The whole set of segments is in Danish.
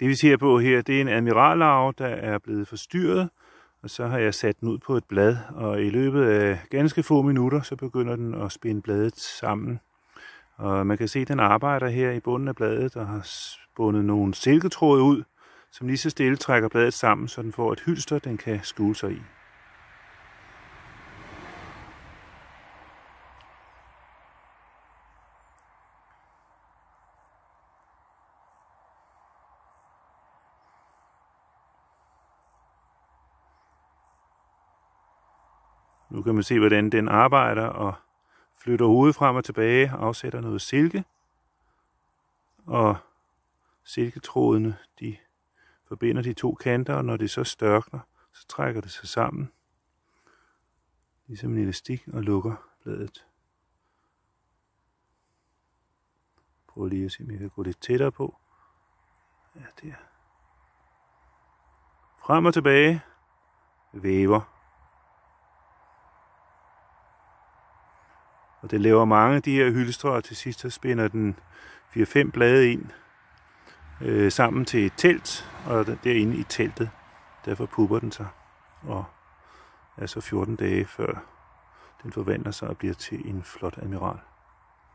Det vi ser på her, det er en admirallarve, der er blevet forstyrret, og så har jeg sat den ud på et blad, og i løbet af ganske få minutter, så begynder den at spinde bladet sammen. Og man kan se, at den arbejder her i bunden af bladet, og har spundet nogle silketråde ud, som lige så stille trækker bladet sammen, så den får et hylster, den kan skjule sig i. Nu kan man se, hvordan den arbejder og flytter hovedet frem og tilbage, afsætter noget silke. Og silketrådene, de forbinder de to kanter, og når det så størkner, så trækker det sig sammen. Ligesom en elastik og lukker bladet. Prøv lige at se, om jeg kan gå lidt tættere på. Ja, der. Frem og tilbage. Væver. Og den laver mange af de her hylstre, og til sidst så spænder den 4-5 blade ind sammen til et telt, og derinde i teltet, derfor pupper den sig, og er så 14 dage før den forvandler sig og bliver til en flot admiral.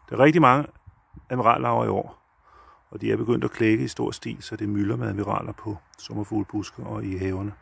Der er rigtig mange admirallarver i år, og de er begyndt at klække i stor stil, så det mylder med admiraler på sommerfuglebuske og i haverne.